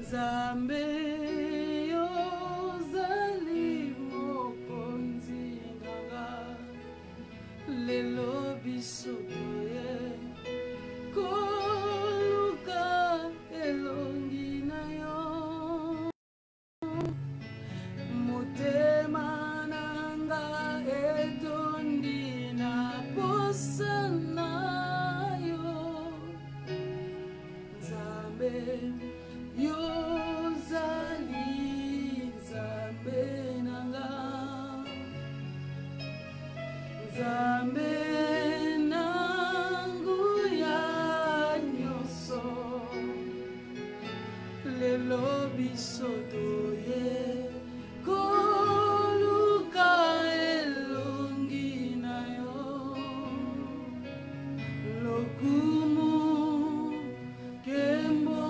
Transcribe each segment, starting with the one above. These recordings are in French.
Nzambe yozali mokonzi nanga lelo biso toye koluka elongi na yo motema nanga etondi na posa na yo Nzambe yozali Nzambe nanga Nzambe nangu ya nyonso lelo biso toye koluka elongi na yo lokumu kembo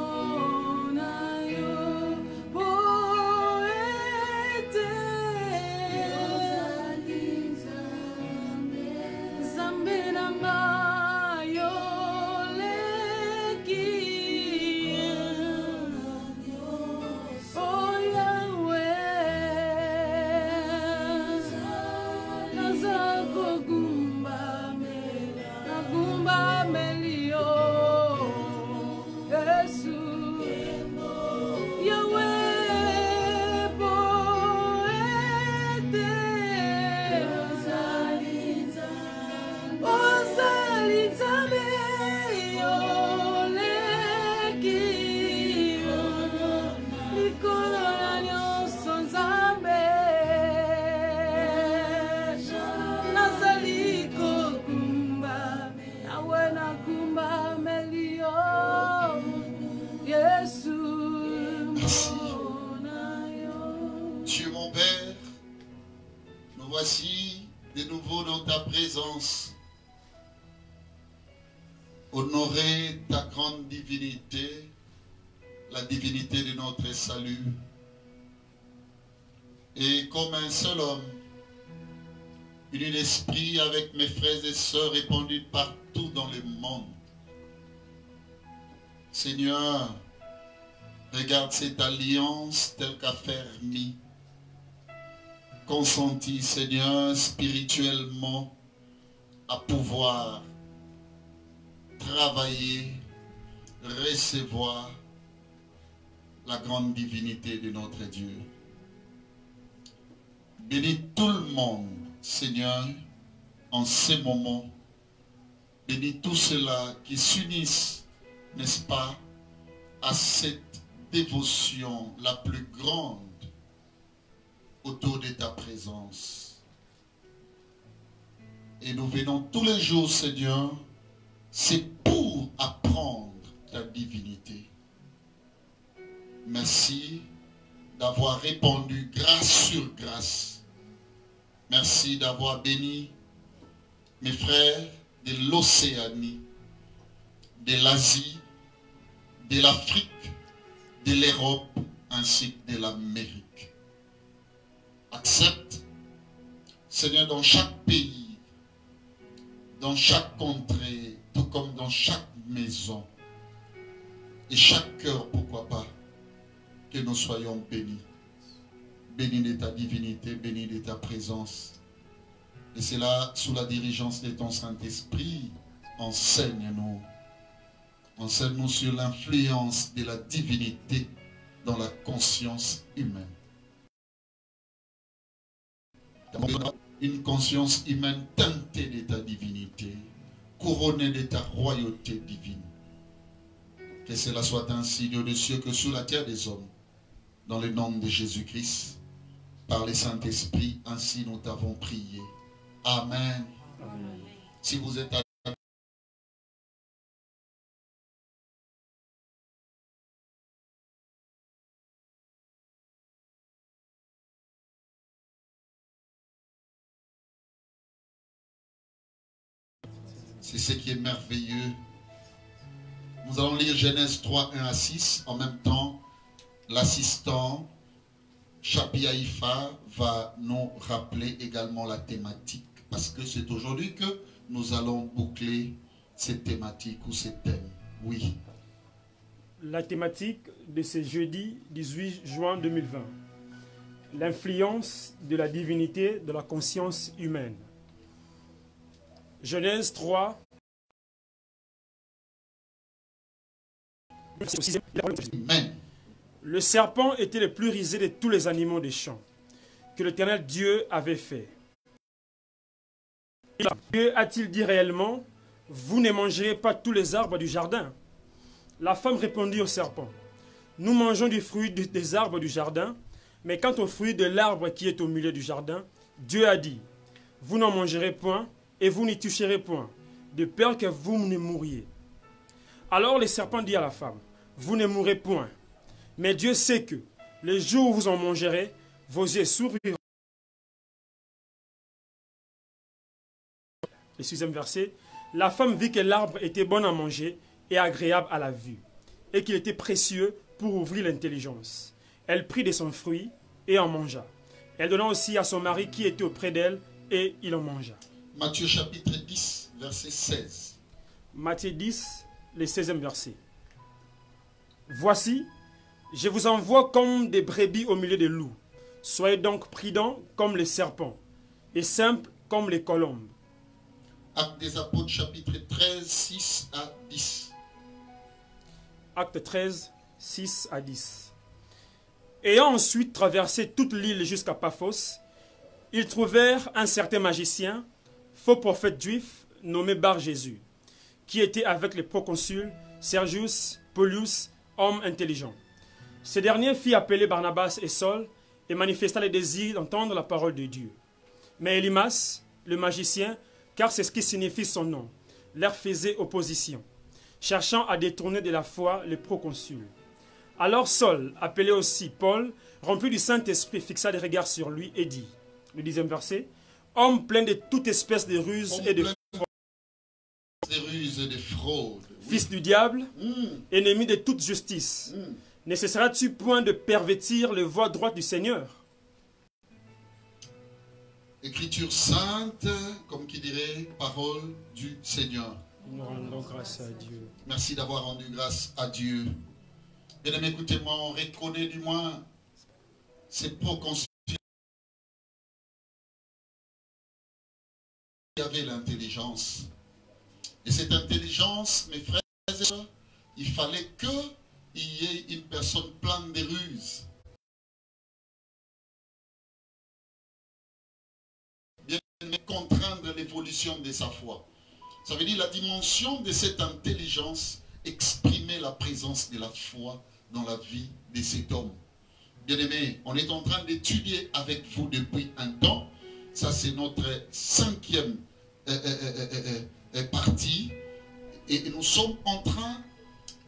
Dieu mon Père, nous voici de nouveau dans ta présence. Honorer ta grande divinité, la divinité de notre salut. Et comme un seul homme, uni d'esprit avec mes frères et sœurs répandus partout dans le monde. Seigneur, regarde cette alliance telle qu'affermie, consentie, Seigneur, spirituellement, à pouvoir travailler, recevoir la grande divinité de notre Dieu. Bénis tout le monde, Seigneur, en ce moment. Bénis tous ceux-là qui s'unissent, n'est-ce pas, à cette dévotion la plus grande autour de ta présence. Et nous venons tous les jours, Seigneur, c'est pour apprendre ta divinité. Merci d'avoir répandu grâce sur grâce. Merci d'avoir béni mes frères de l'Océanie, de l'Asie, de l'Afrique, de l'Europe ainsi que de l'Amérique. Accepte, Seigneur, dans chaque pays, dans chaque contrée, tout comme dans chaque maison et chaque cœur, pourquoi pas, que nous soyons bénis. Bénis de ta divinité, bénis de ta présence. Et c'est là, sous la dirigeance de ton Saint-Esprit, enseigne-nous. Enseigne-nous sur l'influence de la divinité dans la conscience humaine. Une conscience humaine teintée de ta divinité, couronnée de ta royauté divine. Que cela soit ainsi, Dieu des cieux, que sous la terre des hommes, dans le nom de Jésus-Christ, par le Saint-Esprit, ainsi nous t'avons prié. Amen. Amen. Si vous êtes C'est ce qui est merveilleux. Nous allons lire Genèse 3, 1 à 6. En même temps, l'assistant Chapi Haïfa va nous rappeler également la thématique. Parce que c'est aujourd'hui que nous allons boucler cette thématique ou ces thèmes. Oui. La thématique de ce jeudi 18 juin 2020. L'influence de la divinité dans la conscience humaine. Genèse 3. Amen. Le serpent était le plus rusé de tous les animaux des champs que l'Éternel Dieu avait fait. Dieu a-t-il dit réellement, vous ne mangerez pas tous les arbres du jardin? La femme répondit au serpent, nous mangeons du fruit des arbres du jardin, mais quant au fruit de l'arbre qui est au milieu du jardin, Dieu a dit, vous n'en mangerez point et vous n'y toucherez point, de peur que vous ne mouriez. Alors le serpent dit à la femme, vous ne mourrez point, mais Dieu sait que le jour où vous en mangerez, vos yeux s'ouvriront. Le 6e verset, la femme vit que l'arbre était bon à manger et agréable à la vue, et qu'il était précieux pour ouvrir l'intelligence. Elle prit de son fruit et en mangea. Elle donna aussi à son mari qui était auprès d'elle, et il en mangea. Matthieu chapitre 10, verset 16. Matthieu 10, le 16e verset. Voici, je vous envoie comme des brebis au milieu des loups. Soyez donc prudents comme les serpents, et simples comme les colombes. Actes des Apôtres, chapitre 13, 6 à 10. Acte 13, 6 à 10. Ayant ensuite traversé toute l'île jusqu'à Paphos, ils trouvèrent un certain magicien, faux prophète juif, nommé Bar-Jésus, qui était avec les proconsuls Sergius, Paulius, homme intelligent. Ce dernier fit appeler Barnabas et Saul et manifesta le désir d'entendre la parole de Dieu. Mais Élymas, le magicien, car c'est ce qui signifie son nom, leur faisait opposition, cherchant à détourner de la foi les proconsuls. Alors Saul, appelé aussi Paul, rempli du Saint-Esprit, fixa des regards sur lui et dit, le 10e verset, homme plein de toute espèce de ruses et de fraude, fils du diable, ennemi de toute justice, ne cesseras-tu point de pervertir les voies droites du Seigneur? Écriture sainte, comme qui dirait, parole du Seigneur. Nous rendons grâce à Dieu. Merci d'avoir rendu grâce à Dieu. Bien-aimés, écoutez-moi, on reconnaît du moins ces proconsuls qui avaient l'intelligence. Et cette intelligence, mes frères et sœurs, il fallait qu'il y ait une personne pleine de ruses. Contraindre l'évolution de sa foi. Ça veut dire la dimension de cette intelligence exprimer la présence de la foi dans la vie de cet homme. Bien-aimés, on est en train d'étudier avec vous depuis un temps. Ça, c'est notre 5e partie. Et nous sommes en train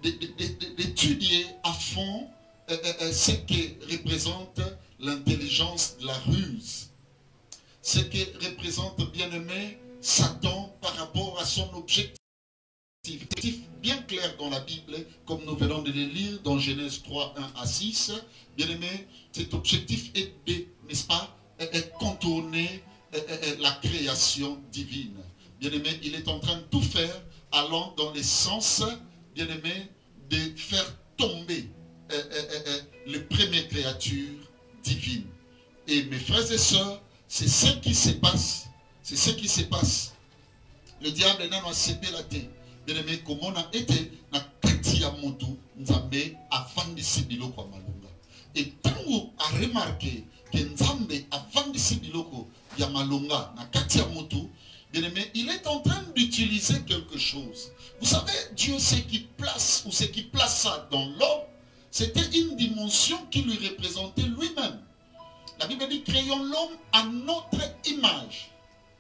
d'étudier à fond ce que représente l'intelligence de la ruse. Ce que représente, bien-aimé, Satan par rapport à son objectif. Objectif bien clair dans la Bible, comme nous venons de le lire dans Genèse 3, 1 à 6. Bien-aimé, cet objectif est de, n'est-ce pas, contourner la création divine. Bien-aimé, il est en train de tout faire allant dans le sens, bien-aimé, de faire tomber les premières créatures divines. Et mes frères et sœurs, c'est ce qui se passe. C'est ce qui se passe. Le diable n'a pas cédé la tête. Bien-aimé, comme on a été, na kati ya motu, Nzambe afandisi biloko malunga. Et tango a remarqué que Nzambe afandisi biloko ya malunga na kati ya motu, bien-aimé, il est en train d'utiliser quelque chose. Vous savez, Dieu, ce qui place ou ce qui plaça dans l'homme, c'était une dimension qui lui représentait lui-même. La Bible dit, créons l'homme à notre image,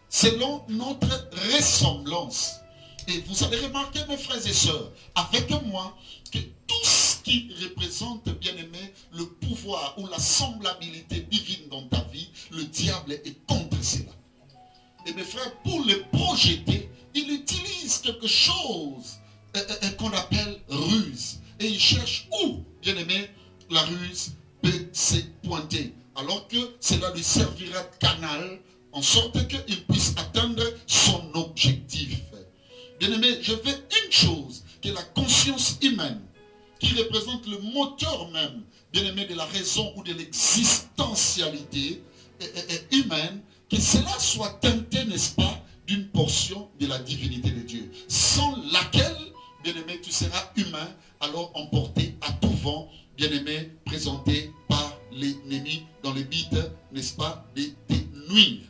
selon notre ressemblance. Et vous allez remarquer, mes frères et sœurs, avec moi, que tout ce qui représente, bien aimé, le pouvoir ou la semblabilité divine dans ta vie, le diable est contre cela. Et mes frères, pour le projeter, il utilise utilise quelque chose qu'on appelle ruse. Et il cherche où, bien aimé, la ruse peut se pointer. Alors que cela lui servira de canal, en sorte qu'il puisse atteindre son objectif. Bien aimé, je veux une chose, que la conscience humaine, qui représente le moteur même, bien aimé, de la raison ou de l'existentialité humaine, que cela soit teinté, n'est-ce pas, d'une portion de la divinité de Dieu, sans laquelle, bien aimé, tu seras humain, alors emporté à tout vent, bien aimé, présenté par l'ennemi dans le but, n'est-ce pas, de te nuire.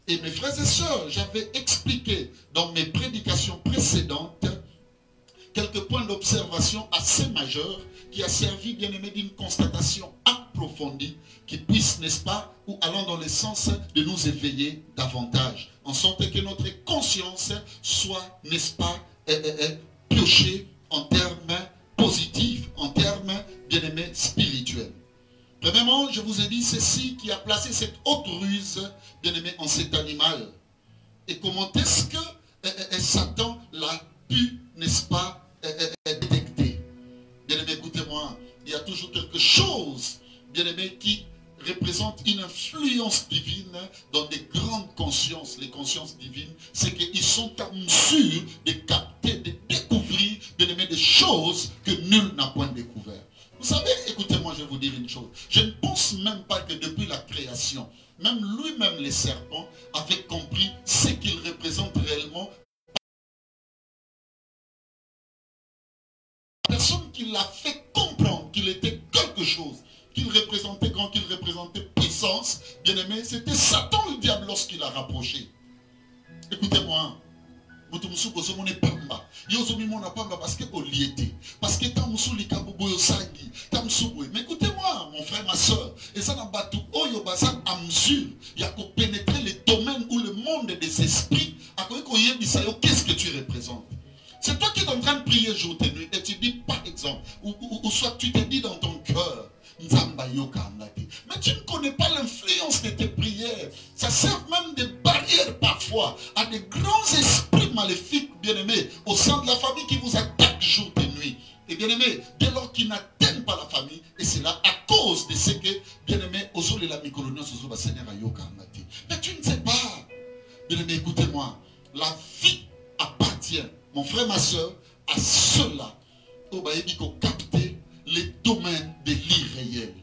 Et mes frères et sœurs, j'avais expliqué dans mes prédications précédentes quelques points d'observation assez majeurs qui a servi, bien aimé, d'une constatation approfondie qui puisse, n'est-ce pas, ou allant dans le sens de nous éveiller davantage, en sorte que notre conscience soit, n'est-ce pas, piochée en termes positifs, en termes, bien aimé, spirituels. Premièrement, je vous ai dit ceci qui a placé cette haute ruse, bien aimé, en cet animal. Et comment est-ce que Satan l'a pu, n'est-ce pas, détecter. Bien aimé, écoutez-moi, il y a toujours quelque chose, bien aimé, qui représente une influence divine dans des grandes consciences. Les consciences divines, c'est qu'ils sont en mesure de capter, de découvrir, bien aimé, des choses que nul n'a point découvert. Vous savez, écoutez-moi, je vais vous dire une chose. Je ne pense même pas que depuis la création, même lui-même, les serpents, avait compris ce qu'il représente réellement. La personne qui l'a fait comprendre qu'il était quelque chose, qu'il représentait grand, qu'il représentait puissance, bien aimé, c'était Satan le diable lorsqu'il a rapproché. Écoutez-moi. Parce que parce que mais écoutez-moi, mon frère, ma soeur, et ça n'a pas tout à mesure, il y a qu'à pénétrer les domaines ou le monde des esprits, à quoi qu'est-ce que tu représentes. C'est toi qui es en train de prier jour et nuit, et tu dis par exemple, ou soit tu te dis dans ton cœur, mais tu ne connais pas l'influence de tes prières. Ça sert même de barrière parfois à des grands esprits maléfiques, bien-aimés, au sein de la famille qui vous attaquent jour et nuit. Et bien-aimés, dès lors qu'ils n'atteignent pas la famille, et c'est là à cause de ce que, bien-aimés, mais tu ne sais pas. Bien-aimés, écoutez-moi, la vie appartient, mon frère, ma soeur, à ceux-là qui ont capté les domaines de l'irréel.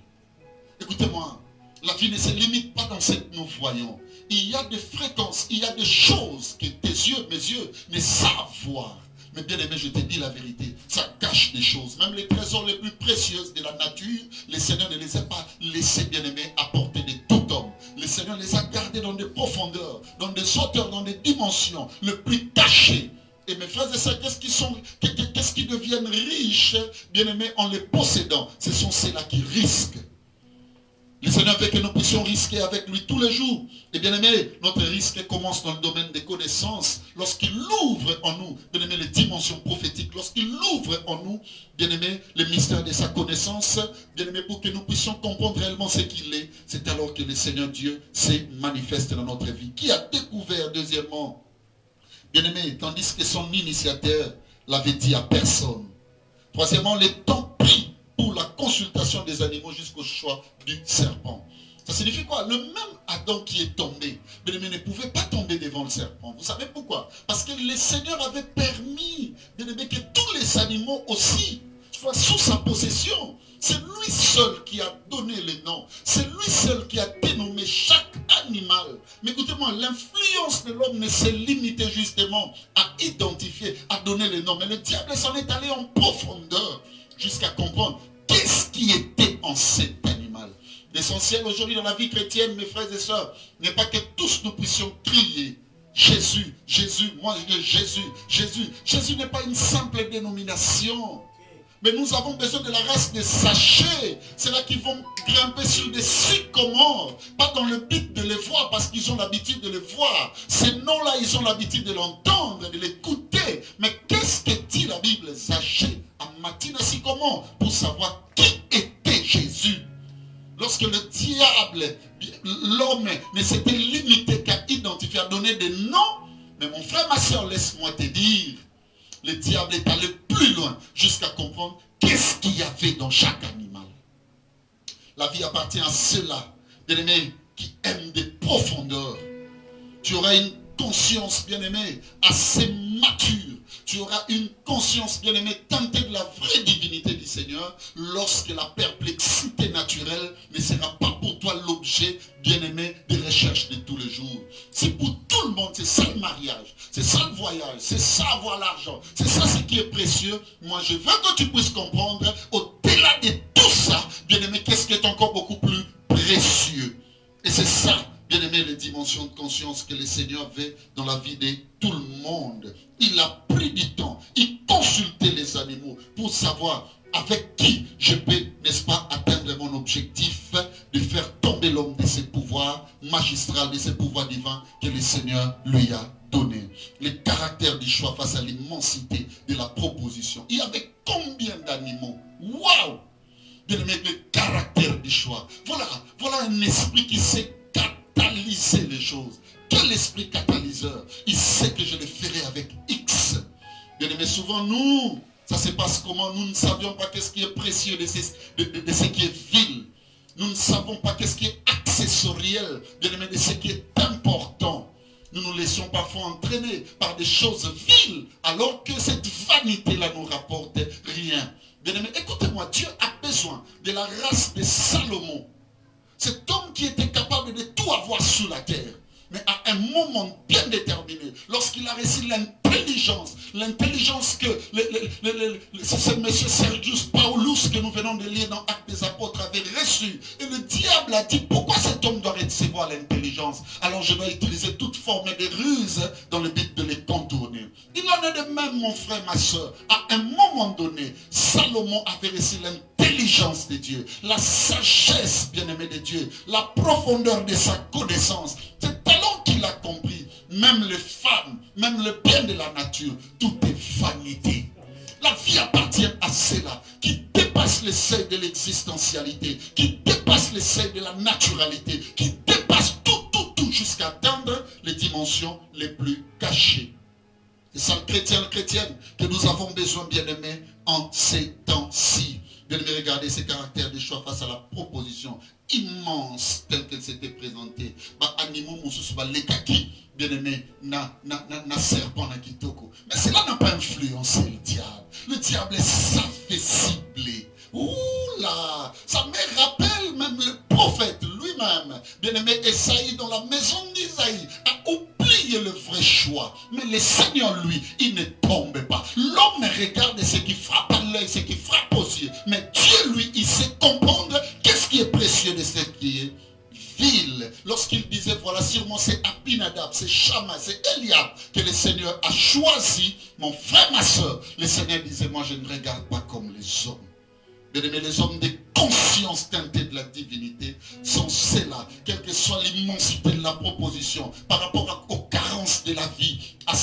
Écoutez-moi, la vie ne se limite pas dans ce que nous voyons. Il y a des fréquences, il y a des choses que tes yeux, mes yeux ne savent voir. Mais bien aimé, je te dis la vérité, ça cache des choses. Même les trésors les plus précieux de la nature, le Seigneur ne les a pas laissés, bien aimés, à portée de tout homme. Le Seigneur les a gardés dans des profondeurs, dans des hauteurs, dans des dimensions, le plus cachées. Et mes frères et sœurs, qu'est-ce qui deviennent riches, bien-aimés, en les possédant? Ce sont ceux-là qui risquent. Le Seigneur veut que nous puissions risquer avec lui tous les jours. Et bien-aimés, notre risque commence dans le domaine des connaissances. Lorsqu'il ouvre en nous, bien-aimés, les dimensions prophétiques, lorsqu'il ouvre en nous, bien-aimés, les mystères de sa connaissance, bien-aimés, pour que nous puissions comprendre réellement ce qu'il est, c'est alors que le Seigneur Dieu se manifeste dans notre vie. Qui a découvert, deuxièmement, bien-aimé, tandis que son initiateur l'avait dit à personne. Troisièmement, le temps pris pour la consultation des animaux jusqu'au choix du serpent. Ça signifie quoi? Le même Adam qui est tombé, bien-aimé, ne pouvait pas tomber devant le serpent. Vous savez pourquoi? Parce que le Seigneur avait permis, bien-aimé, que tous les animaux aussi soient sous sa possession. C'est lui seul qui a donné les noms. C'est lui seul qui a dénommé chaque animal. Mais écoutez-moi, l'influence de l'homme ne s'est limitée justement à identifier, à donner les noms. Mais le diable s'en est allé en profondeur jusqu'à comprendre qu'est-ce qui était en cet animal. L'essentiel aujourd'hui dans la vie chrétienne, mes frères et sœurs, n'est pas que tous nous puissions crier Jésus, Jésus, moi Jésus, Jésus. Jésus n'est pas une simple dénomination. Mais nous avons besoin de la race des sachets. C'est là qu'ils vont grimper sur des sycomores. Pas dans le but de les voir parce qu'ils ont l'habitude de les voir. Ces noms-là, ils ont l'habitude de l'entendre, de l'écouter. Mais qu'est-ce que dit la Bible? Sachez à matina sycomore pour savoir qui était Jésus. Lorsque le diable, l'homme ne s'était limité qu'à identifier, à donner des noms, Mais mon frère, ma soeur, laisse-moi te dire, le diable est allé plus loin jusqu'à comprendre qu'est-ce qu'il y avait dans chaque animal. La vie appartient à ceux-là, bien-aimés, qui aiment des profondeurs. Tu auras une conscience, bien-aimé, assez mature. Tu auras une conscience, bien-aimé, teintée de la vraie divinité du Seigneur, lorsque la perplexité naturelle ne sera pas pour toi l'objet, bien-aimé, des recherches de tous les jours. C'est pour tout le monde, c'est ça le mariage, c'est ça le voyage, c'est ça avoir l'argent, c'est ça ce qui est précieux. Moi, je veux que tu puisses comprendre, au-delà de tout ça, bien-aimé, qu'est-ce qui est encore beaucoup plus précieux. Et c'est ça, bien-aimé, les dimensions de conscience que le Seigneur veut dans la vie de tout le monde. Il a pris du temps, il consultait les animaux pour savoir avec qui je peux, n'est-ce pas, atteindre mon objectif de faire tomber l'homme de ses pouvoirs magistraux, de ses pouvoirs divins que le Seigneur lui a donné. Le caractère du choix face à l'immensité de la proposition. Il y avait combien d'animaux? Waouh! Bien-aimé, le caractère du choix. Voilà un esprit qui sait catalyser les choses. Quel esprit catalyseur? Il sait que je le ferai avec X. Bien aimé, souvent nous, ça se passe comment? Nous ne savions pas qu'est-ce qui est précieux de ce qui est vil. Nous ne savons pas qu'est-ce qui est accessoriel, bien aimé, de ce qui est important. Nous nous laissons parfois entraîner par des choses viles, alors que cette vanité-là nous rapporte rien. Bien aimé, écoutez-moi, Dieu a besoin de la race de Salomon. Cet homme qui était capable de tout avoir sur la terre. Mais à un moment bien déterminé, lorsqu'il a reçu l'intelligence que ce monsieur Sergius Paulus que nous venons de lire dans Actes des Apôtres avait reçu. Et le diable a dit, pourquoi cet homme doit recevoir l'intelligence? Alors je dois utiliser toute forme de ruse dans le but de les contourner. Il en est de même, mon frère, ma soeur. À un moment donné, Salomon avait reçu l'intelligence de Dieu, la sagesse, bien-aimée de Dieu, la profondeur de sa connaissance. C'est talent qu'il a compris. Même les femmes, même le bien de la nature, tout est vanité. La vie appartient à ceux-là qui dépassent les seuils de l'existentialité, qui dépassent les seuils de la naturalité, qui dépassent tout jusqu'à atteindre les dimensions les plus cachées. C'est ça le chrétienne que nous avons besoin, bien-aimés, en ces temps-ci. Bien-aimés, regardez ces caractères de choix face à la proposition immense telle qu'elle s'était présentée. Animaux, les kaki, bien-aimés, na serpent, na kitoko. Mais cela n'a pas influencé le diable. Le diable est s'affaissibler. Oula, ça me rappelle même le prophète lui-même, bien-aimé Esaïe, dans la maison d'Isaïe, a oublié le vrai choix. Mais le Seigneur, lui, il ne tombe pas. L'homme regarde ce qui frappe à l'œil, ce qui frappe aux yeux. Mais Dieu, lui, il sait comprendre qu'est-ce qui est précieux de ce qui est vil. Lorsqu'il disait, voilà, sûrement c'est Abinadab, c'est Shama, c'est Eliab que le Seigneur a choisi. Mon frère, ma soeur, le Seigneur disait, moi je ne regarde pas comme les hommes. Bien-aimés, les hommes de conscience teintée de la divinité sont ceux-là, quelle que soit l'immensité de la proposition, par rapport aux carences de la vie, à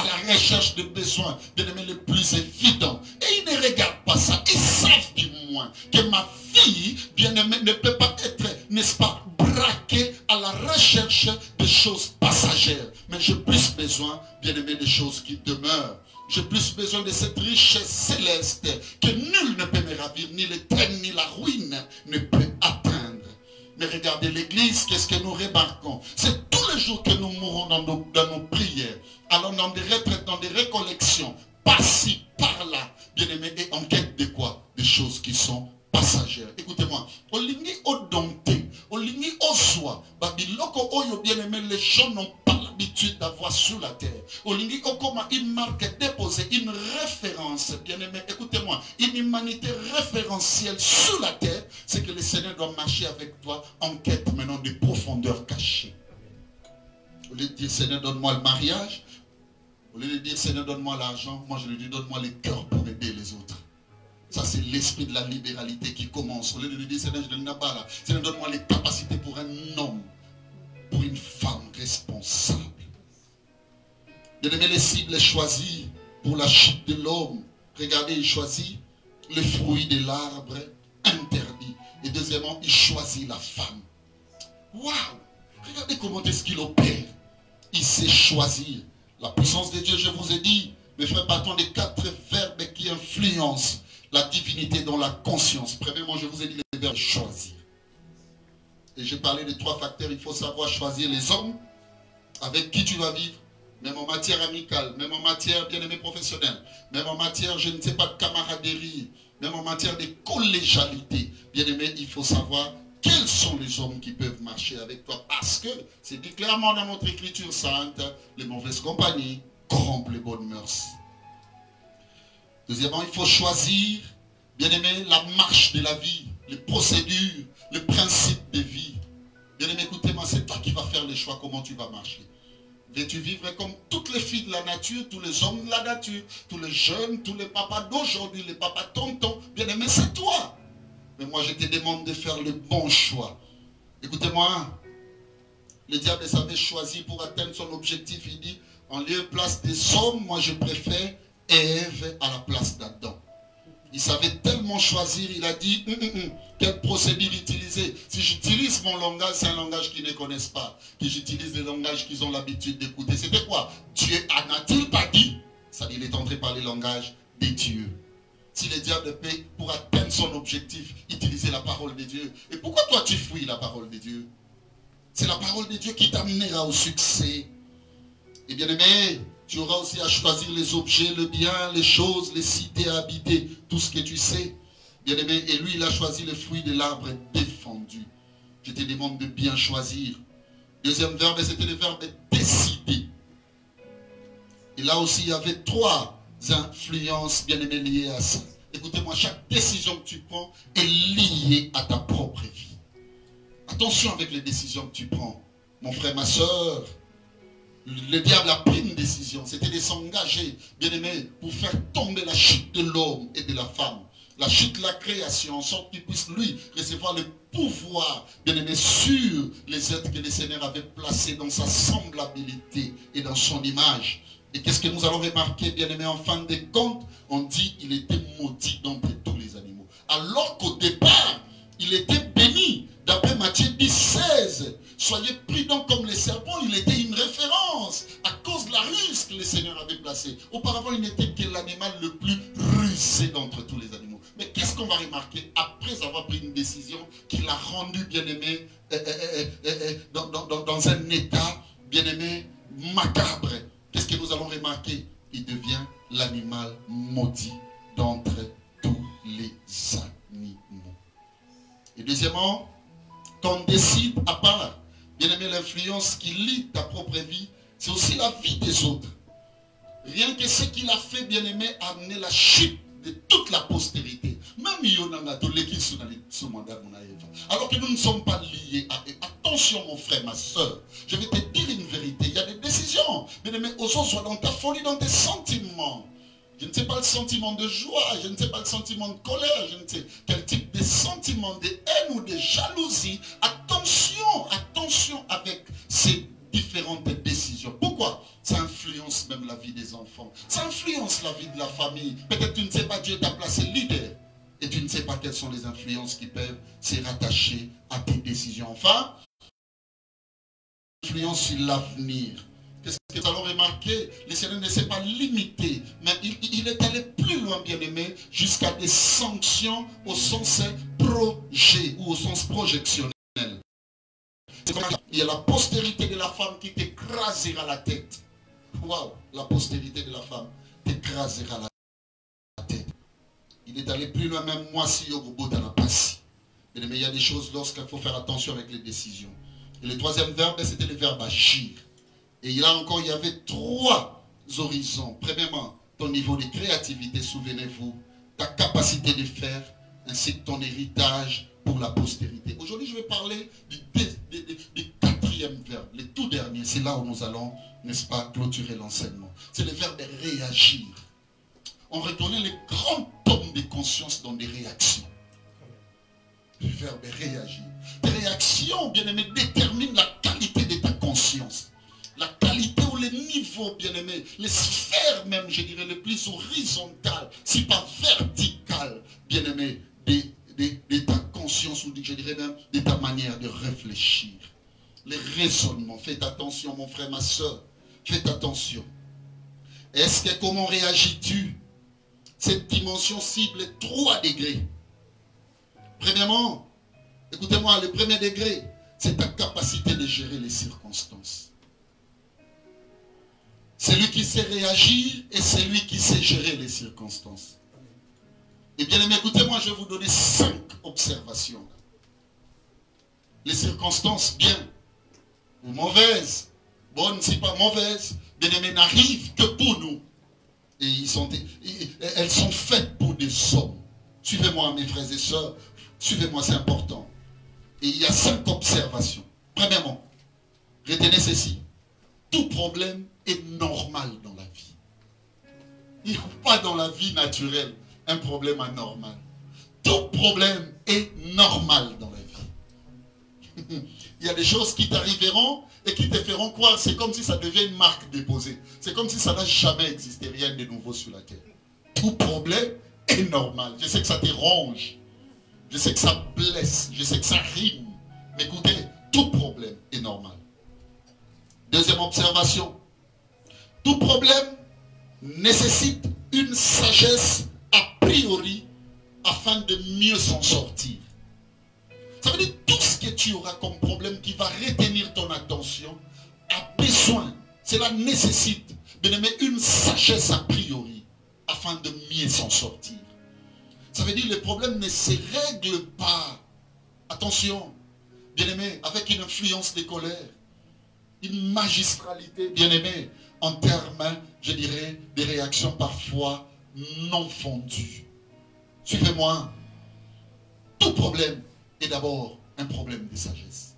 la recherche de besoins, bien-aimés, les plus évidents. Et ils ne regardent pas ça. Ils savent du moins que ma vie, bien-aimée, ne peut pas être, n'est-ce pas, braquée à la recherche de choses passagères. Mais j'ai plus besoin, bien-aimés, des choses qui demeurent. J'ai plus besoin de cette richesse céleste que nul ne peut me ravir, ni l'étreinte, ni la ruine ne peut atteindre. Mais regardez l'église, qu'est-ce que nous remarquons? C'est tous les jours que nous mourons dans nos prières, allons dans des retraites, dans des récollections, par-ci, par-là, bien-aimés, et en quête de quoi? Des choses qui sont passagères. Écoutez-moi, au ligni au dompté, au ligni au soi, babiloko oyo, bien-aimés, les gens n'ont pas l'habitude d'avoir sur la terre. Au ligni au comment une marque déposée, une référence, bien-aimés, écoutez-moi, une humanité référentielle sur la terre, c'est que le Seigneur doit marcher avec toi en quête maintenant de profondeur cachée. Au lieu de dire, Seigneur, donne-moi le mariage, au lieu de dire, Seigneur, donne-moi l'argent, moi je lui dis, donne-moi les cœurs pour aider les autres. Ça, c'est l'esprit de la libéralité qui commence. Au lieu de lui dire, Seigneur, je donne là. Seigneur, donne-moi les capacités pour un homme, pour une femme responsable. Bien-aimé, les cibles choisies pour la chute de l'homme. Regardez, il choisit le fruit de l'arbre interdit. Et deuxièmement, il choisit la femme. Waouh! Regardez comment est-ce qu'il opère. Il sait choisir La puissance de Dieu, je vous ai dit, mes frères, partons des 4 verbes qui influencent la divinité dans la conscience. Premièrement, je vous ai dit le verbe choisir. Et j'ai parlé de 3 facteurs. Il faut savoir choisir les hommes avec qui tu vas vivre, même en matière amicale, même en matière bien-aimé professionnelle, même en matière, je ne sais pas, de camaraderie, même en matière de collégialité. Bien-aimé, il faut savoir quels sont les hommes qui peuvent marcher avec toi. Parce que, c'est dit clairement dans notre écriture sainte, les mauvaises compagnies corrompent les bonnes mœurs. Deuxièmement, il faut choisir, bien-aimé, la marche de la vie, les procédures, le principe de vie. Bien-aimé, écoutez-moi, c'est toi qui vas faire les choix, comment tu vas marcher. Veux-tu vivre comme toutes les filles de la nature, tous les hommes de la nature, tous les jeunes, tous les papas d'aujourd'hui, les papas tontons. Bien-aimé, c'est toi. Mais moi, je te demande de faire le bon choix. Écoutez-moi, le diable savait choisir pour atteindre son objectif. Il dit, en lieu et place des hommes, moi je préfère Ève à la place d'Adam. Il savait tellement choisir, il a dit, quelle procédure utiliser. Si j'utilise mon langage, c'est un langage qu'ils ne connaissent pas. Que j'utilise des langages qu'ils ont l'habitude d'écouter. C'était quoi? Dieu en a-t-il pas dit? Ça dit, il est entré par les langages des dieux. Si le diable peut, pour atteindre son objectif, utiliser la parole de Dieu. Et pourquoi toi tu fuis la parole de Dieu? C'est la parole de Dieu qui t'amènera au succès. Et bien aimé, tu auras aussi à choisir les objets, le bien, les choses, les cités à habiter, tout ce que tu sais. Bien aimé, et lui il a choisi le fruit de l'arbre défendu. Je te demande de bien choisir. Deuxième verbe, c'était le verbe décider. Et là aussi il y avait 3 influences bien aimées liées à ça. Écoutez-moi, chaque décision que tu prends est liée à ta propre vie. Attention avec les décisions que tu prends. Mon frère, ma soeur, le diable a pris une décision. C'était de s'engager, bien aimé, pour faire tomber la chute de l'homme et de la femme. La chute de la création, en sorte qu'il puisse, lui, recevoir le pouvoir, bien aimé, sur les êtres que le Seigneur avait placés dans sa semblabilité et dans son image. Et qu'est-ce que nous allons remarquer, bien aimé, en fin de compte? On dit qu'il était maudit d'entre tous les animaux. Alors qu'au départ, il était béni. D'après Matthieu 10:16, soyez prudents comme les serpents. Il était une référence à cause de la ruse que le Seigneur avait placée. Auparavant, il n'était que l'animal le plus rusé d'entre tous les animaux. Mais qu'est-ce qu'on va remarquer après avoir pris une décision qui l'a rendu, bien aimé, dans un état, bien aimé, macabre? Qu'est-ce que nous allons remarquer? Il devient l'animal maudit d'entre tous les animaux. Et deuxièmement, ton décide à part, bien aimé, l'influence qui lie ta propre vie, c'est aussi la vie des autres. Rien que ce qu'il a fait, bien aimé, a amené la chute de toute la postérité. Même Yonanga, tous les qui sont dans ce mandat, alors que nous ne sommes pas liés à eux. Attention, mon frère, ma soeur, je vais te dire une vérité. Il y a des décisions, bien aimé, aux autres, soit dans ta folie, dans tes sentiments. Je ne sais pas le sentiment de joie, je ne sais pas le sentiment de colère, je ne sais quel type de sentiment de haine ou de jalousie. Attention, attention avec ces différentes décisions. Pourquoi? Ça influence même la vie des enfants. Ça influence la vie de la famille. Peut-être tu ne sais pas, Dieu t'a placé leader. Et tu ne sais pas quelles sont les influences qui peuvent se rattacher à tes décisions. Enfin, influence sur l'avenir. Qu'est-ce que nous allons remarquer? Le Seigneur ne s'est pas limité, mais il est allé plus loin, bien aimé, jusqu'à des sanctions au sens projet ou au sens projectionnel. Il y a la postérité de la femme qui t'écrasera la tête. Waouh, la postérité de la femme t'écrasera la tête. Il est allé plus loin, même moi, si au robot dans la passe. Mais il y a des choses lorsqu'il faut faire attention avec les décisions. Et le troisième verbe, c'était le verbe agir. Et là encore, il y avait 3 horizons. Premièrement, ton niveau de créativité, souvenez-vous, ta capacité de faire, ainsi que ton héritage pour la postérité. Aujourd'hui, je vais parler du 4e verbe, le tout dernier. C'est là où nous allons, n'est-ce pas, clôturer l'enseignement. C'est le verbe réagir. On reconnaît les grands tomes de conscience dans des réactions. Le verbe réagir. Tes réactions, bien aimé, déterminent la qualité de ta conscience. La qualité ou les niveaux, bien aimé, les sphères même, je dirais, les plus horizontales, si pas verticales, bien aimé, de ta conscience ou je dirais même de ta manière de réfléchir. Les raisonnements, faites attention mon frère, ma soeur, faites attention. Est-ce que comment réagis-tu? Cette dimension cible est 3 degrés. Premièrement, écoutez-moi, le premier degré, c'est ta capacité de gérer les circonstances. C'est lui qui sait réagir et c'est lui qui sait gérer les circonstances. Et bien aimé, écoutez-moi, je vais vous donner 5 observations. Les circonstances, bien ou mauvaises, bonnes si pas mauvaises, bien aimé, n'arrivent que pour nous. Et elles sont faites pour des hommes. Suivez-moi mes frères et sœurs, suivez-moi, c'est important. Et il y a 5 observations. Premièrement, retenez ceci. Tout problème est normal dans la vie. Il n'y a pas dans la vie naturelle un problème anormal. Tout problème est normal dans la vie. Il y a des choses qui t'arriveront et qui te feront croire, c'est comme si ça devient une marque déposée. C'est comme si ça n'a jamais existé, rien de nouveau sur la terre. Tout problème est normal. Je sais que ça te ronge. Je sais que ça blesse. Je sais que ça rime. Mais écoutez, tout problème est normal. Deuxième observation. Tout problème nécessite une sagesse a priori afin de mieux s'en sortir. Ça veut dire tout ce que tu auras comme problème qui va retenir ton attention a besoin, cela nécessite, bien aimé, une sagesse a priori afin de mieux s'en sortir. Ça veut dire le problème ne se règle pas, attention, bien aimé, avec une influence de colère, une magistralité, bien aimé, en termes, je dirais, des réactions parfois non fondues. Suivez-moi. Tout problème est d'abord un problème de sagesse.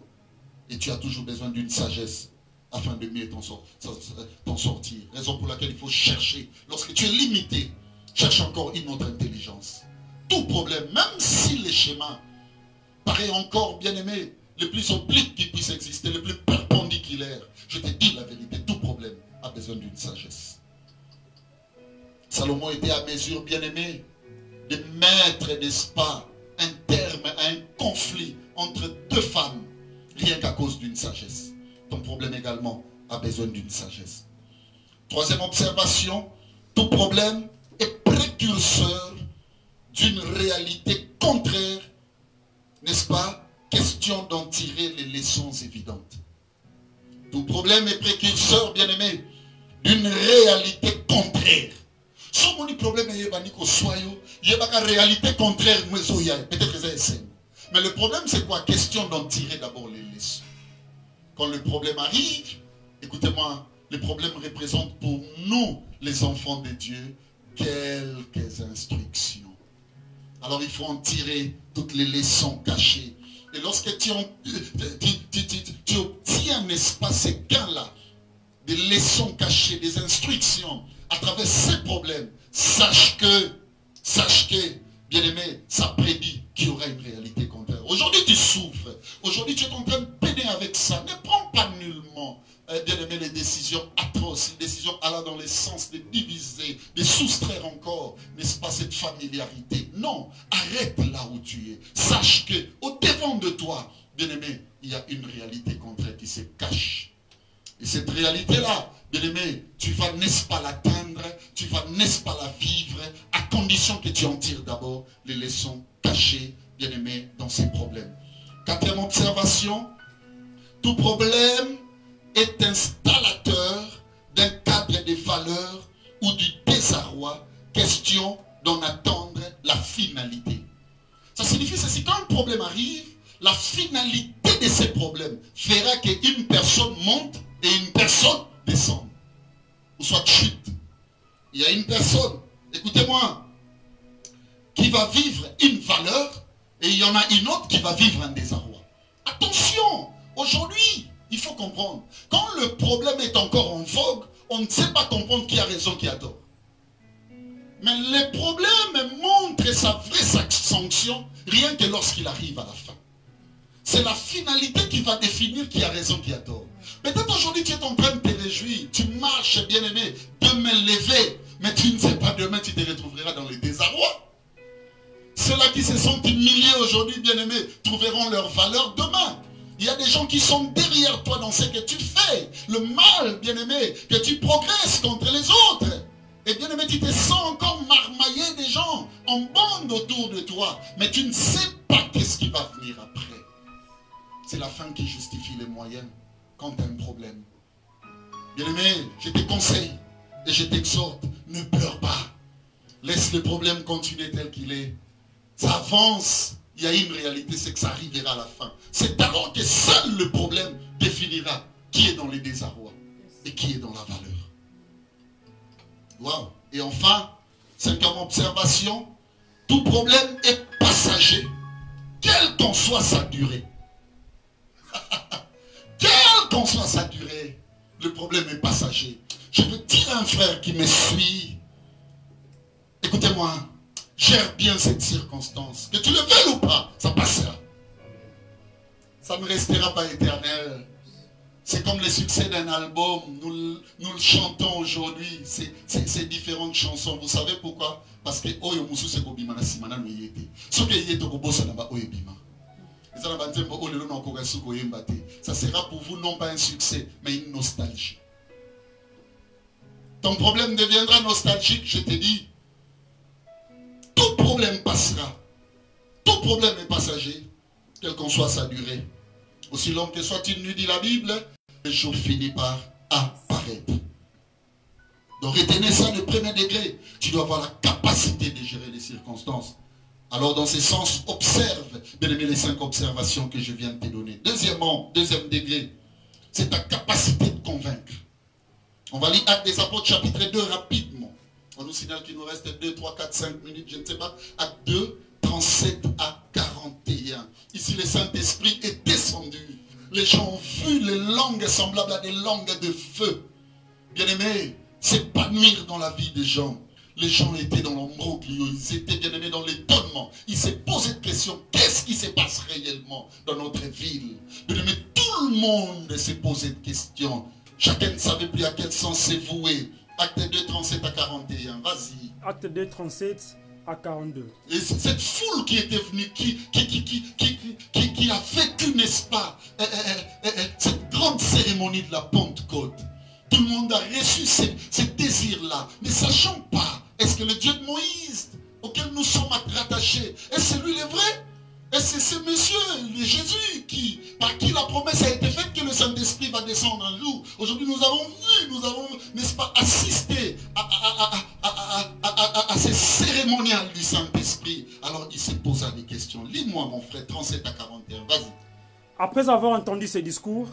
Et tu as toujours besoin d'une sagesse afin de mieux t'en sortir. Raison pour laquelle il faut chercher. Lorsque tu es limité, cherche encore une autre intelligence. Tout problème, même si le schéma paraît encore, bien aimé, le plus oblique qui puisse exister, le plus perpendiculaire, je te dis la vérité, tout problème a besoin d'une sagesse. Salomon était à mesure, bien aimé, de mettre, n'est-ce pas, un terme à un conflit entre 2 femmes, rien qu'à cause d'une sagesse. Ton problème également a besoin d'une sagesse. Troisième observation, tout problème est précurseur d'une réalité contraire, n'est-ce pas? Question d'en tirer les leçons évidentes. Tout problème est précurseur, bien aimé, d'une réalité contraire. Si mon problème est il y a une réalité contraire, peut-être que c'est. Mais le problème, c'est quoi? Question d'en tirer d'abord les leçons. Quand le problème arrive, écoutez-moi, le problème représente pour nous, les enfants de Dieu, quelques instructions. Alors il faut en tirer toutes les leçons cachées. Et lorsque tu obtiens, n'est-ce pas, ces gains-là, des leçons cachées, des instructions, à travers ces problèmes, sache que, bien aimé, ça prédit qu'il y aura une réalité contraire. Aujourd'hui tu souffres, aujourd'hui tu es en train de peiner avec ça. Ne prends pas nullement, bien aimé, les décisions atroces, les décisions allant dans le sens de diviser, de soustraire encore, n'est-ce pas, cette familiarité. Non, arrête là où tu es. Sache que au devant de toi, bien aimé, il y a une réalité contraire qui se cache. Et cette réalité-là, bien aimé, tu vas, n'est-ce pas, l'atteindre, tu vas, n'est-ce pas, la vivre, à condition que tu en tires d'abord les leçons cachées, bien aimé, dans ces problèmes. Quatrième observation, tout problème est installateur d'un cadre de valeurs ou du désarroi, question d'en attendre la finalité. Ça signifie ceci, quand un problème arrive, la finalité de ces problèmes fera qu'une personne monte et une personne descend, ou soit chute. Il y a une personne, écoutez-moi, qui va vivre une valeur et il y en a une autre qui va vivre un désarroi. Attention, aujourd'hui, il faut comprendre, quand le problème est encore en vogue, on ne sait pas comprendre qui a raison, qui a tort. Mais le problème montre sa vraie sanction rien que lorsqu'il arrive à la fin. C'est la finalité qui va définir qui a raison, qui a tort. Peut-être aujourd'hui tu es en train de te réjouir, tu marches, bien aimé, de main levée, mais tu ne sais pas demain tu te retrouveras dans les désarrois. Ceux-là qui se sont humiliés aujourd'hui, bien aimés, trouveront leur valeur demain. Il y a des gens qui sont derrière toi dans ce que tu fais. Le mal, bien-aimé, que tu progresses contre les autres. Et bien-aimé, tu te sens encore marmailler des gens en bande autour de toi. Mais tu ne sais pas qu'est-ce qui va venir après. C'est la fin qui justifie les moyens quand tu as un problème. Bien-aimé, je te conseille et je t'exhorte, ne pleure pas. Laisse le problème continuer tel qu'il est. Ça avance. Il y a une réalité, c'est que ça arrivera à la fin. C'est alors que seul le problème définira qui est dans les désarrois et qui est dans la valeur. Wow. Et enfin, 5e observation, tout problème est passager, quelle qu'en soit sa durée. Quelle qu'en soit sa durée, le problème est passager. Je veux dire à un frère qui me suit, écoutez-moi, gère bien cette circonstance. Que tu le veuilles ou pas, ça passera. Ça ne restera pas éternel. C'est comme le succès d'un album. Nous le chantons aujourd'hui. C'est différentes chansons. Vous savez pourquoi? Parce que Oyo Musu se kobima na simana no yete. Ce que yete kobosa na ba Oyo bima. Ça sera pour vous non pas un succès, mais une nostalgie. Ton problème deviendra nostalgique, je te dis. Tout problème passera. Tout problème est passager, quelle qu'en soit sa durée. Aussi long que soit-il, nous dit la Bible, le jour finit par apparaître. Donc retenez ça le premier degré. Tu dois avoir la capacité de gérer les circonstances. Alors dans ce sens, observe, bien aimé, les 5 observations que je viens de te donner. Deuxièmement, deuxième degré, c'est ta capacité de convaincre. On va lire Actes des Apôtres chapitre 2 rapidement. On nous signale qu'il nous reste 2, 3, 4, 5 minutes, je ne sais pas. Acte 2, 37 à 41. Ici, le Saint-Esprit est descendu. Les gens ont vu les langues semblables à des langues de feu. Bien-aimés, s'épanouir dans la vie des gens. Les gens étaient dans l'embroglio, ils étaient bien-aimés dans l'étonnement. Ils se posaient de questions. Qu'est-ce qui se passe réellement dans notre ville? Bien-aimés, tout le monde se posait de questions. Chacun ne savait plus à quel sens c'est voué. Acte 2, 37 à 41. Vas-y. Acte 2, 37 à 42. Et cette foule qui était venue, qui a vécu, n'est-ce pas, cette grande cérémonie de la Pentecôte. Tout le monde a reçu ce désir-là. Ne sachant pas, est-ce que le Dieu de Moïse, auquel nous sommes rattachés, est-ce lui le vrai? Est-ce que c'est monsieur, le Jésus, par qui la promesse a été faite que le Saint-Esprit va descendre un jour? Aujourd'hui, nous avons vu, nous avons, n'est-ce pas, assisté à ces cérémoniales du Saint-Esprit. Alors, il se posa des questions. Lis-moi, mon frère, 37 à 41. Vas-y. Après avoir entendu ces discours,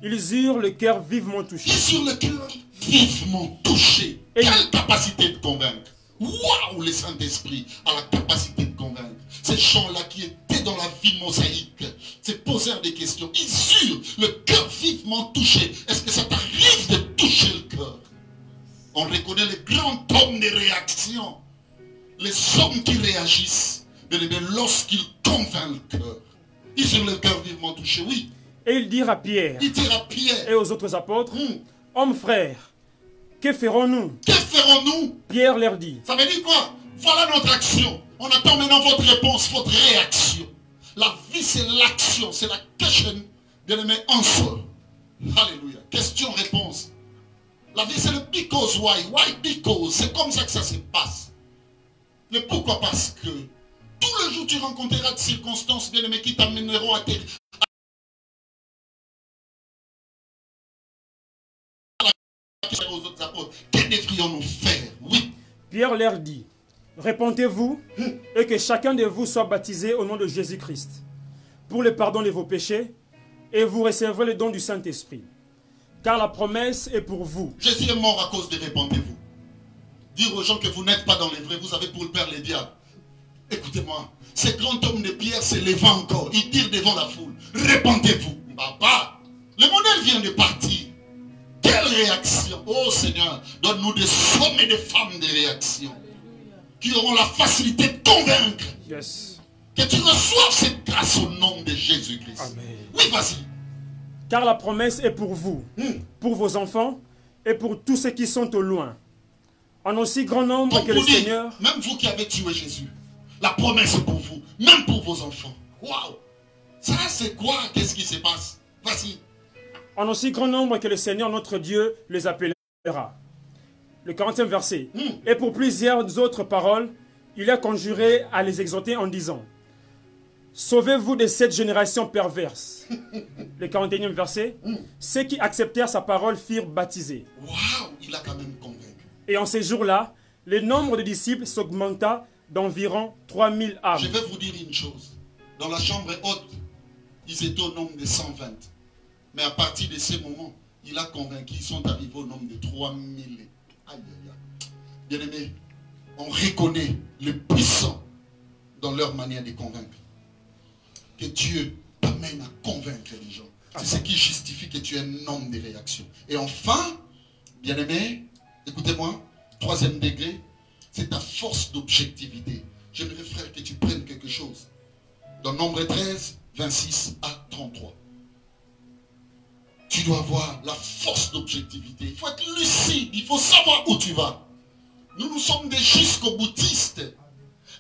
ils eurent le cœur vivement touché. Ils eurent le cœur vivement touché. Et quelle capacité de convaincre! Waouh, le Saint-Esprit a la capacité de convaincre. Ces gens-là qui étaient dans la vie mosaïque se posèrent des questions. Ils eurent le cœur vivement touché. Est-ce que ça t'arrive de toucher le cœur? On reconnaît les grands hommes de réaction. Les hommes qui réagissent. Mais lorsqu'ils convainquent le cœur. Ils ont le cœur vivement touché, oui. Et ils dirent à Pierre et aux autres apôtres, hommes frères, que ferons-nous? Que ferons-nous? Pierre leur dit. Ça veut dire quoi? Voilà notre action. On attend maintenant votre réponse, votre réaction. La vie, c'est l'action, c'est la question. Bien-aimé, en soi. Alléluia. Question-réponse. La vie, c'est le because why. Why because? C'est comme ça que ça se passe. Le pourquoi? Parce que tout le jour, tu rencontreras des circonstances, bien-aimés, qui t'amèneront à tes... aux autres apôtres. Que devrions-nous faire? Oui. Pierre leur dit, répentez-vous et que chacun de vous soit baptisé au nom de Jésus-Christ pour le pardon de vos péchés et vous recevrez le don du Saint-Esprit. Car la promesse est pour vous. Jésus est mort à cause de répentez-vous. Dire aux gens que vous n'êtes pas dans les vrais, vous avez pour le père les diables. Écoutez-moi, ce grand homme de Pierre se leva encore. Il dit devant la foule, répentez-vous. Papa, le modèle vient de partir. Quelle réaction! Oh Seigneur, donne-nous des hommes et des femmes de réaction. Qui auront la facilité de convaincre. Yes. Que tu reçoives cette grâce au nom de Jésus-Christ. Amen. Oui, vas-y. Car la promesse est pour vous, pour vos enfants et pour tous ceux qui sont au loin. En aussi grand nombre Donc que le vous dites, Seigneur... même vous qui avez tué Jésus, la promesse est pour vous, même pour vos enfants. Waouh! Ça, c'est quoi? Qu'est-ce qui se passe? Vas-y. En aussi grand nombre que le Seigneur notre Dieu les appellera. Le 40e verset. Et pour plusieurs autres paroles, il a conjuré à les exhorter en disant: sauvez-vous de cette génération perverse. Le 41e verset. Ceux qui acceptèrent sa parole furent baptisés. Waouh, il a quand même convaincu. Et en ces jours-là, le nombre de disciples s'augmenta d'environ 3000 âmes. Je vais vous dire une chose. Dans la chambre haute, ils étaient au nombre de 120. Mais à partir de ce moment, il a convaincu, ils sont arrivés au nombre de 3000. Aïe, aïe, aïe. Bien aimé, on reconnaît le puissant dans leur manière de convaincre. Que Dieu t'amène à convaincre les gens. C'est ce qui justifie que tu es un homme de réaction. Et enfin, bien aimé, écoutez-moi, 3e degré, c'est ta force d'objectivité. J'aimerais, frère, que tu prennes quelque chose. Dans Nombre 13, 26 à 33. Tu dois avoir la force d'objectivité. Il faut être lucide, il faut savoir où tu vas. Nous sommes des jusqu'au-boutistes.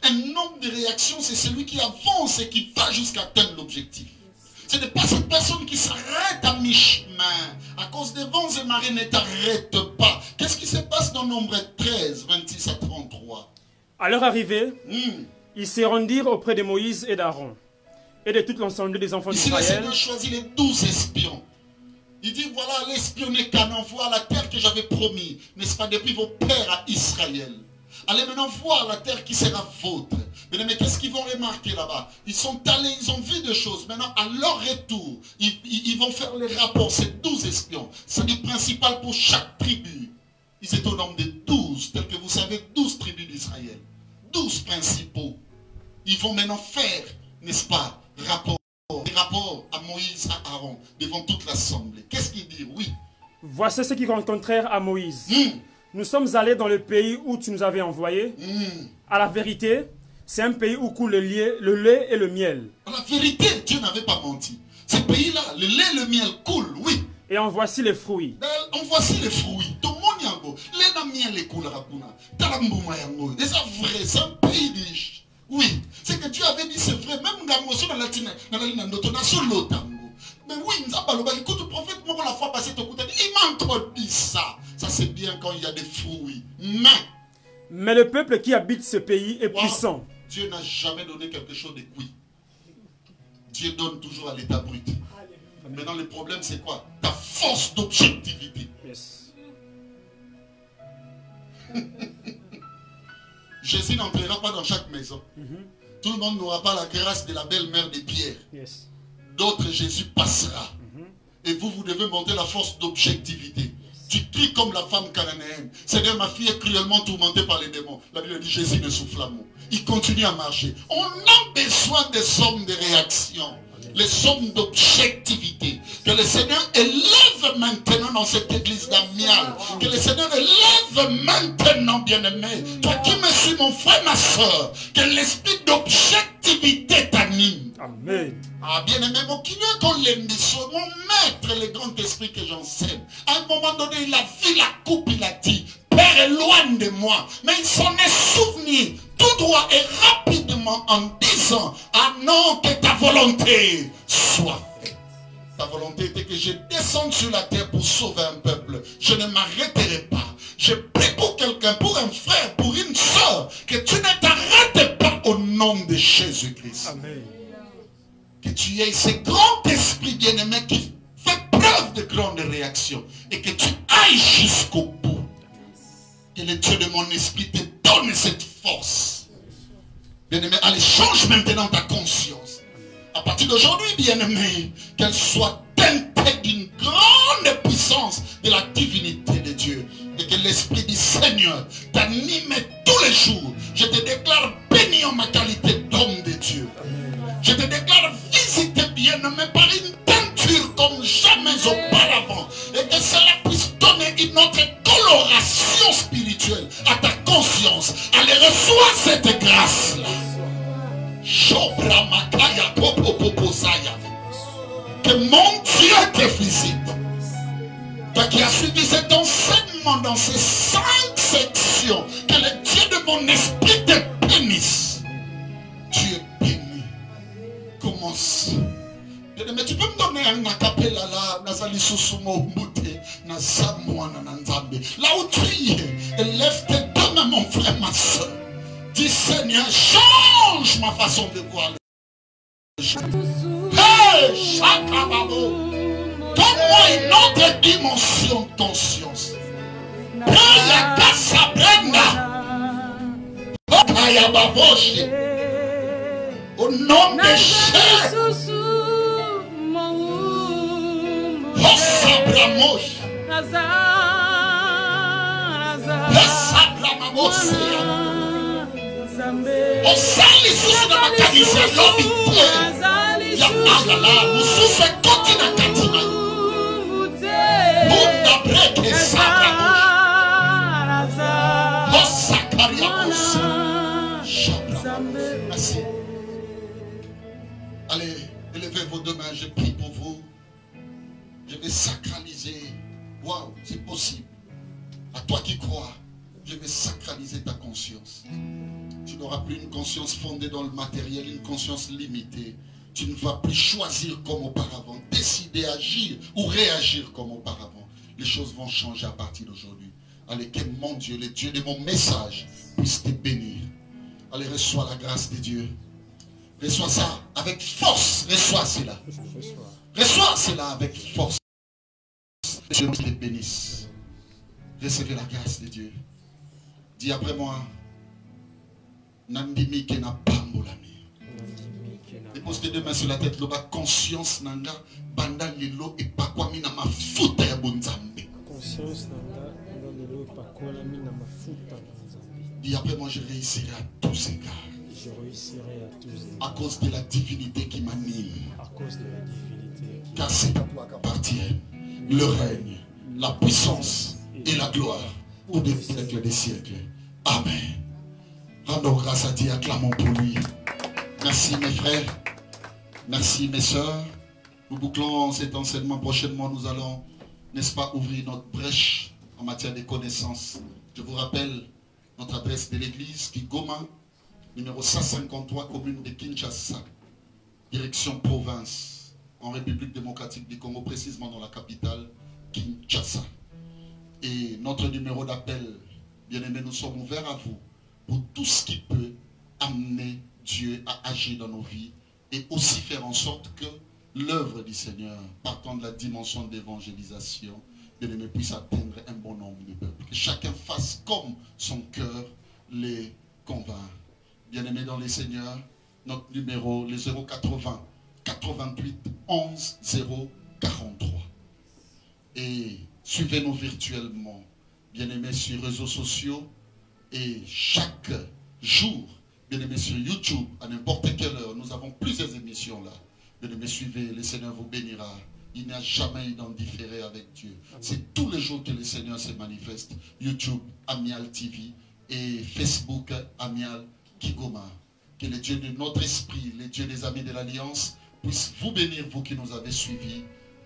Un homme de réaction, c'est celui qui avance et qui va jusqu'à atteindre l'objectif. Ce n'est pas cette personne qui s'arrête à mi-chemin. À cause des vents et marées, ne t'arrête pas. Qu'est-ce qui se passe dans Nombre 13, 26 à 33? À leur arrivée, ils se rendirent auprès de Moïse et d'Aaron et de tout l'ensemble des enfants Ici, le d'Israël. Seigneur choisit les 12 espions. Il dit, voilà, allez espionner Canaan, voir la terre que j'avais promis, n'est-ce pas, depuis vos pères à Israël. Allez maintenant voir la terre qui sera vôtre. Mais qu'est-ce qu'ils vont remarquer là-bas? Ils sont allés, ils ont vu des choses. Maintenant, à leur retour, ils vont faire les rapports. C'est 12 espions. C'est le principal pour chaque tribu. Ils étaient au nombre de 12, tel que vous savez, 12 tribus d'Israël. 12 principaux. Ils vont maintenant faire, n'est-ce pas, des rapports à Moïse, à Aaron, devant toute l'assemblée. Qu'est-ce qu'ils disent? Oui. Voici ce qu'ils rencontrèrent à Moïse. Nous sommes allés dans le pays où tu nous avais envoyés. À la vérité, c'est un pays où coule le lait et le miel. À la vérité, Dieu n'avait pas menti. Ce pays-là, le lait et le miel coulent, oui. Et en voici les fruits. En voici les fruits. Tout le monde y a un lait et miel coule. C'est vrai, c'est un pays riche. Oui, c'est que Dieu avait dit, c'est vrai. Même Gamoso dans la Latine, dans la ligne de mais oui, écoute, le prophète, moi, la fois passée, il m'a encore dit ça. Ça, c'est bien quand il y a des fruits. Mais le peuple qui habite ce pays est puissant. Dieu n'a jamais donné quelque chose de cuit. Dieu donne toujours à l'état brut. Maintenant, le problème, c'est quoi? Ta force d'objectivité. Yes. Jésus n'entrera pas dans chaque maison. Tout le monde n'aura pas la grâce de la belle-mère de Pierre. Yes. D'autres, Jésus passera. Et vous devez monter la force d'objectivité. Tu cries comme la femme cananéenne. Seigneur, ma fille est cruellement tourmentée par les démons. La Bible dit, Jésus ne souffle à mot. Il continue à marcher. On a besoin des hommes de réaction. Les hommes d'objectivité. Que le Seigneur élève maintenant dans cette église d'Amial. Que le Seigneur élève maintenant, bien-aimé. Toi qui me suis, mon frère, ma soeur. Que l'esprit d'objectivité t'anime. Amen. Ah, bien-aimé, mon maître, le grand esprit que j'enseigne. À un moment donné, il a vu la coupe, il a dit, Père, éloigne de moi. Mais il s'en est souvenu tout droit et rapidement en disant, ah non, que ta volonté soit faite. Ta volonté était que je descende sur la terre pour sauver un peuple. Je ne m'arrêterai pas. Je prie pour quelqu'un, pour un frère, pour une soeur, que tu ne t'arrêtes pas au nom de Jésus-Christ. Amen. Que tu aies ce grand esprit bien-aimé qui fait preuve de grande réaction et que tu ailles jusqu'au bout. Que le Dieu de mon esprit te donne cette force. Bien-aimé, allez, change maintenant ta conscience. À partir d'aujourd'hui, bien-aimé, qu'elle soit teintée d'une grande puissance de la divinité de Dieu. Et que l'esprit du Seigneur t'anime tous les jours. Je te déclare béni en ma qualité d'homme de Dieu. Je te déclare visité bien-aimé par une teinture comme jamais auparavant. Et que cela puisse donner une autre coloration spirituelle à ta conscience. Allez, reçois cette grâce-là. Que mon Dieu te visite. Toi qui as suivi cet enseignement dans ces 5 sections, que le Dieu de mon esprit te bénisse. Tu es béni. Commence Là où tu es, élève tes deux mains, mon frère, ma soeur. Dis Seigneur, change ma façon de voir les choses. Hey, Chakababo, donne-moi une autre dimension de conscience. Hey, Kasabrenda. Au nom de Jésus, Osabramosh, Osabramosh, Osali susu na makanisa lobi kwe ya magala mususu koti na katima Bunda breke sabramosh Osakariamosh. Merci. Allez, élevez vos deux mains, je prie pour vous. Je vais sacraliser. Waouh, c'est possible. À toi qui crois, je vais sacraliser ta conscience. Tu n'auras plus une conscience fondée dans le matériel, une conscience limitée. Tu ne vas plus choisir comme auparavant, décider, agir ou réagir comme auparavant. Les choses vont changer à partir d'aujourd'hui. Allez, que mon Dieu, le Dieu de mon message, puisse te bénir. Allez, reçois la grâce de Dieu. Reçois ça avec force. Reçois cela. Reçois cela avec force. Dieu te bénisse. Recevez la grâce de Dieu. Dis après moi. Nandimi kena pambolami. Dépose tes deux mains sur la tête. Loba conscience nanga banda lilo et pakwami na mafuta ya bonzambe. Conscience nanga banda lilo et pakwami na mafuta. Dis après moi, je réussirai à tous égards. Je réussirai à tous égards. À cause de la divinité qui m'anime. À cause de la divinité qui car c'est à toi qu'appartiennent le règne, la puissance et la gloire pour des siècles des siècles. Amen. Rendons grâce à Dieu, acclamons pour lui. Merci mes frères. Merci mes sœurs. Nous bouclons cet enseignement. Prochainement, nous allons, n'est-ce pas, ouvrir notre brèche en matière de connaissances. Je vous rappelle notre adresse de l'église, Kigoma, numéro 153, commune de Kinshasa, direction province, en République démocratique du Congo, précisément dans la capitale, Kinshasa. Et notre numéro d'appel, bien aimé, nous sommes ouverts à vous pour tout ce qui peut amener Dieu à agir dans nos vies et aussi faire en sorte que l'œuvre du Seigneur, partant de la dimension d'évangélisation, bien aimé, puisse atteindre un bon nombre de peuples. Que chacun fasse comme son cœur les convainc. Bien aimé dans les Seigneurs, notre numéro, le 080 88 11 043. Et suivez-nous virtuellement, bien aimé, sur les réseaux sociaux. Et chaque jour, bien aimé, sur YouTube, à n'importe quelle heure, nous avons plusieurs émissions là. Bien aimé, suivez, le Seigneur vous bénira. Il n'y a jamais d'indifféré avec Dieu. C'est tous les jours que le Seigneur se manifeste. YouTube, Amial TV et Facebook, Amial Kigoma. Que le Dieu de notre esprit, le Dieu des amis de l'Alliance, puisse vous bénir, vous qui nous avez suivis.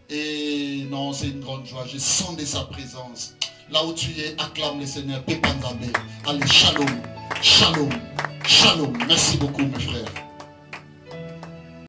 Et non, c'est une grande joie. Je sens de sa présence. Là où tu es, acclame le Seigneur. Pépanzabé. Allez, shalom, shalom, shalom. Merci beaucoup, mes frères.